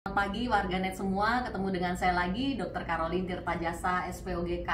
Selamat pagi warganet semua, ketemu dengan saya lagi Dr. Caroline Tirtajasa SPOGK.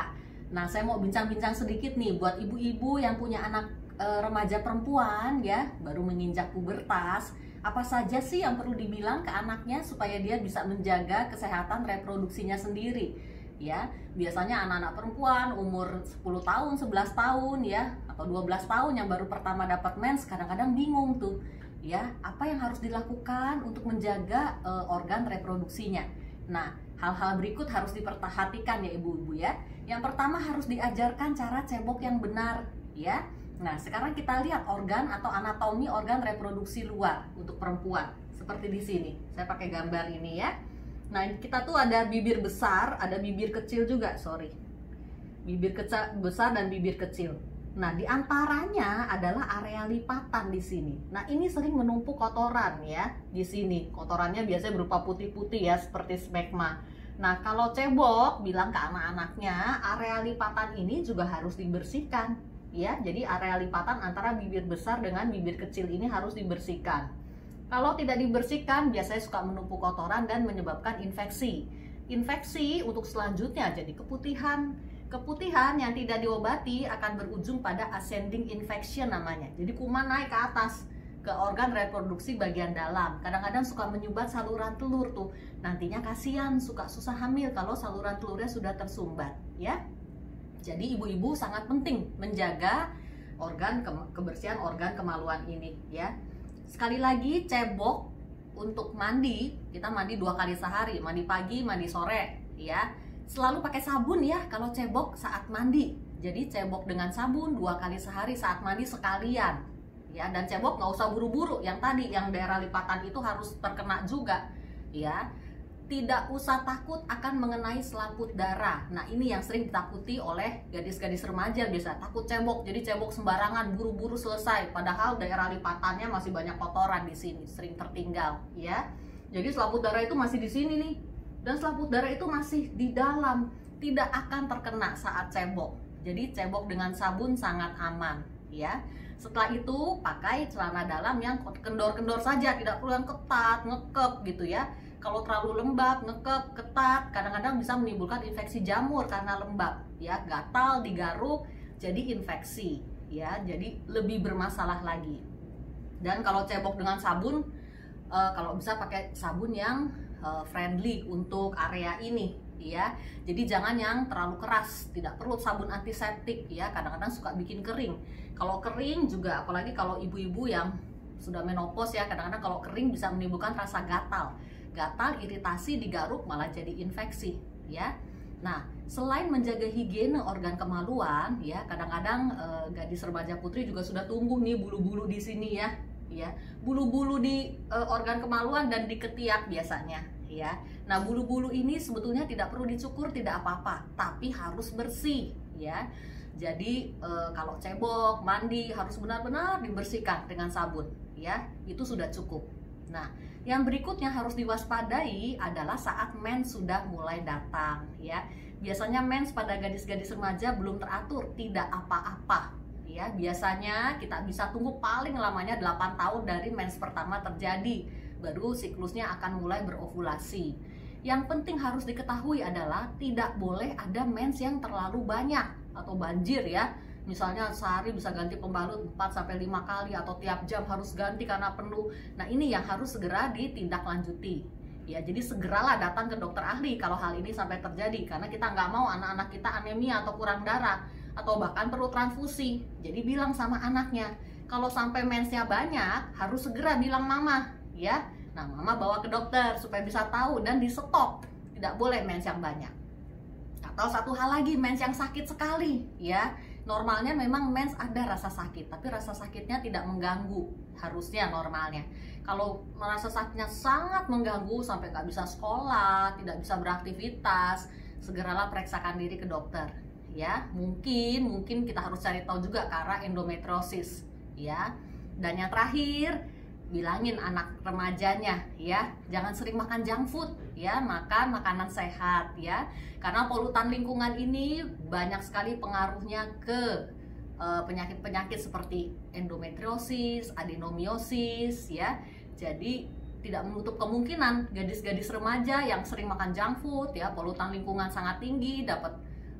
Nah, saya mau bincang-bincang sedikit nih buat ibu-ibu yang punya anak remaja perempuan ya, baru menginjak pubertas. Apa saja sih yang perlu dibilang ke anaknya supaya dia bisa menjaga kesehatan reproduksinya sendiri? Ya, biasanya anak-anak perempuan umur 10 tahun, 11 tahun ya, atau 12 tahun yang baru pertama dapat mens kadang-kadang bingung tuh. Ya, apa yang harus dilakukan untuk menjaga organ reproduksinya? Nah, hal-hal berikut harus diperhatikan ya ibu-ibu ya. Yang pertama harus diajarkan cara cebok yang benar ya. Nah, sekarang kita lihat organ atau anatomi organ reproduksi luar untuk perempuan. Seperti di sini. Saya pakai gambar ini ya. Nah, kita tuh ada bibir besar, ada bibir kecil juga, sorry. Bibir besar dan bibir kecil. Nah, diantaranya adalah area lipatan di sini. Nah, ini sering menumpuk kotoran ya di sini. Kotorannya biasanya berupa putih-putih ya, seperti smegma. Nah, kalau cebok bilang ke anak-anaknya, area lipatan ini juga harus dibersihkan ya. Jadi area lipatan antara bibir besar dengan bibir kecil ini harus dibersihkan. Kalau tidak dibersihkan, biasanya suka menumpuk kotoran dan menyebabkan infeksi. Infeksi untuk selanjutnya jadi keputihan. Keputihan yang tidak diobati akan berujung pada ascending infection namanya. Jadi kuman naik ke atas ke organ reproduksi bagian dalam. Kadang-kadang suka menyumbat saluran telur tuh. Nantinya kasihan, suka susah hamil kalau saluran telurnya sudah tersumbat, ya. Jadi ibu-ibu sangat penting menjaga organ kebersihan organ kemaluan ini, ya. Sekali lagi, cebok untuk mandi, kita mandi 2 kali sehari, mandi pagi, mandi sore, ya. Selalu pakai sabun ya kalau cebok saat mandi. Jadi cebok dengan sabun 2 kali sehari saat mandi sekalian. Ya, dan cebok nggak usah buru-buru. Yang tadi yang daerah lipatan itu harus terkena juga. Ya. Tidak usah takut akan mengenai selaput darah. Nah, ini yang sering ditakuti oleh gadis-gadis remaja biasa. Takut cebok, jadi cebok sembarangan, buru-buru selesai. Padahal daerah lipatannya masih banyak kotoran di sini, sering tertinggal, ya. Jadi selaput darah itu masih di sini nih. Dan selaput darah itu masih di dalam, tidak akan terkena saat cebok. Jadi cebok dengan sabun sangat aman, ya. Setelah itu pakai celana dalam yang kendor-kendor saja, tidak perlu yang ketat, ngekep gitu ya. Kalau terlalu lembab, ngekep, ketat, kadang-kadang bisa menimbulkan infeksi jamur karena lembab, ya, gatal, digaruk, jadi infeksi, ya, jadi lebih bermasalah lagi. Dan kalau cebok dengan sabun, kalau bisa pakai sabun yang friendly untuk area ini ya. Jadi jangan yang terlalu keras, tidak perlu sabun antiseptik ya, kadang-kadang suka bikin kering. Kalau kering juga, apalagi kalau ibu-ibu yang sudah menopause ya, kadang-kadang kalau kering bisa menimbulkan rasa gatal, iritasi, digaruk malah jadi infeksi ya. Nah, selain menjaga higiene organ kemaluan ya, kadang-kadang gadis remaja putri juga sudah tumbuh nih bulu-bulu di sini ya. Ya, bulu-bulu di organ kemaluan dan di ketiak biasanya ya. Nah, bulu-bulu ini sebetulnya tidak perlu dicukur, tidak apa-apa, tapi harus bersih ya. Jadi kalau cebok, mandi harus benar-benar dibersihkan dengan sabun ya. Itu sudah cukup. Nah, yang berikutnya harus diwaspadai adalah saat mens sudah mulai datang ya. Biasanya mens pada gadis-gadis remaja belum teratur, tidak apa-apa. Ya, biasanya kita bisa tunggu paling lamanya 8 tahun dari mens pertama terjadi, baru siklusnya akan mulai berovulasi. Yang penting harus diketahui adalah tidak boleh ada mens yang terlalu banyak atau banjir ya. Misalnya sehari bisa ganti pembalut 4-5 kali atau tiap jam harus ganti karena penuh. Nah, ini yang harus segera ditindaklanjuti. Ya, jadi segeralah datang ke dokter ahli kalau hal ini sampai terjadi, karena kita nggak mau anak-anak kita anemia atau kurang darah atau bahkan perlu transfusi. Jadi bilang sama anaknya, kalau sampai mensnya banyak harus segera bilang mama ya. Nah, mama bawa ke dokter supaya bisa tahu dan di stop, tidak boleh mens yang banyak. Atau satu hal lagi, mens yang sakit sekali ya. Normalnya memang mens ada rasa sakit, tapi rasa sakitnya tidak mengganggu, harusnya normalnya. Kalau merasa sakitnya sangat mengganggu sampai nggak bisa sekolah, tidak bisa beraktivitas, segeralah periksakan diri ke dokter ya. Mungkin kita harus cari tahu juga karena endometriosis ya. Dan yang terakhir, bilangin anak remajanya ya, jangan sering makan junk food ya, makan makanan sehat ya, karena polutan lingkungan ini banyak sekali pengaruhnya ke penyakit-penyakit seperti endometriosis, adenomiosis ya. Jadi tidak menutup kemungkinan gadis-gadis remaja yang sering makan junk food ya, polutan lingkungan sangat tinggi, dapat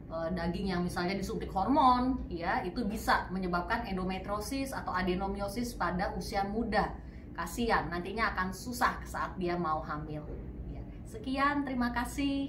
daging yang misalnya disuntik hormon ya, itu bisa menyebabkan endometriosis atau adenomiosis pada usia muda. Kasihan, nantinya akan susah saat dia mau hamil ya. Sekian, terima kasih.